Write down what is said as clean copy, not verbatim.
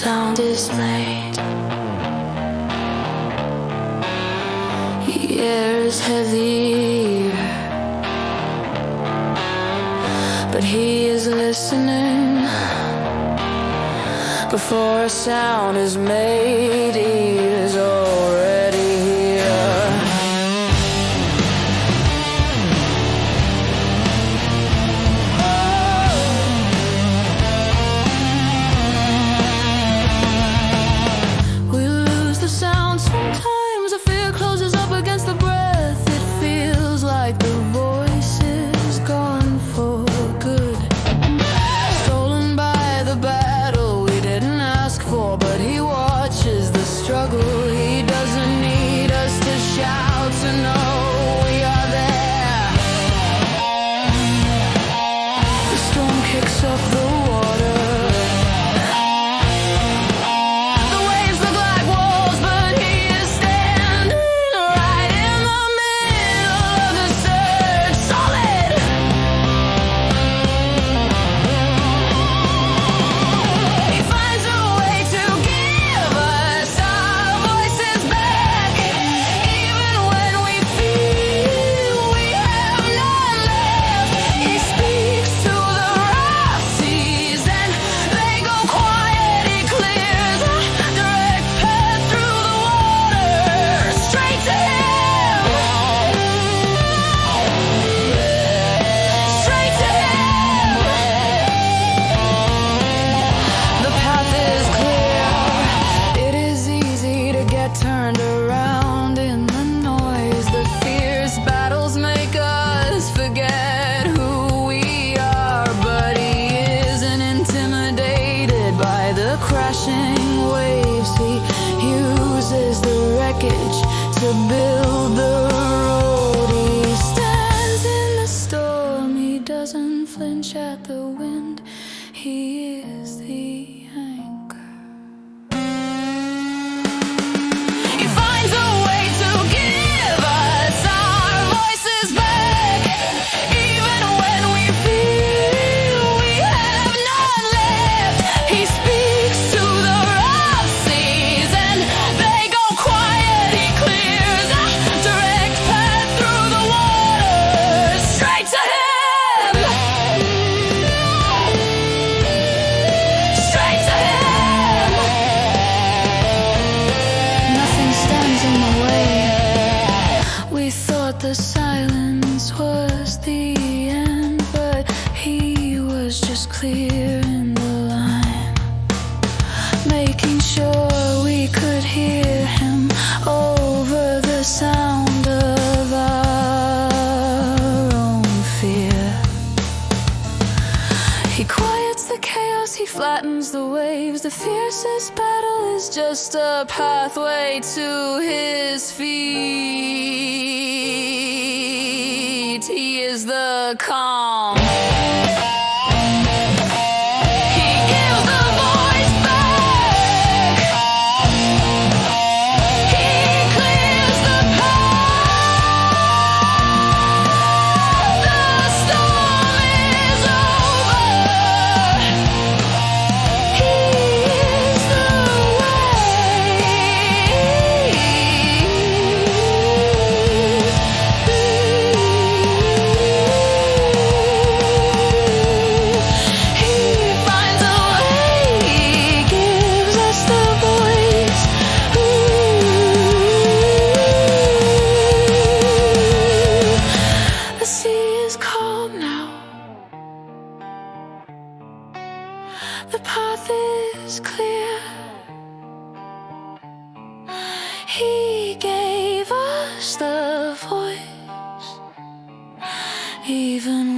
sound is made. The air is heavy, but he is listening. Before a sound is made, he is already here. We lose the sound sometimes. The fear closes up against the breath. It feels like the voice is gone for good, stolen by the battle we didn't ask for. But he watches the struggle. He doesn't need us to shout to know we are there. The storm kicks up the water. The waves look like walls, but he is standing right in the middle of the surge, solid. He finds a way to give us our voices back, even when we feel we have none left. He speaks to the rough seas and they go quiet. He clears a direct path through the water, straight to him, straight to him. The path is clear. It is easy to get turned around in the noise. The fierce battles make us forget who we are. But he isn't intimidated by the crashing waves. He uses the wreckage to build the road. He stands in the storm. He doesn't flinch at the wind. He is the anchor. He finds a way to give us our voices back, even when we feel we have none left. He speaks to the rough seas and they go quiet. He clears a direct path through the water, straight to him, straight to him. Nothing stands in the way. We thought the silence was the end, but he was just clearing the line, making sure we could hear him over the sound of our own fear. He quiets the chaos, he flattens the waves. The fiercest battle is just a pathway to his feet. He is the calm. He gives the voice back. He clears the path. The storm is over. He is the He finds a way. He gives us the voice. The sea is calm now. The path is clear. He gave us the voice, even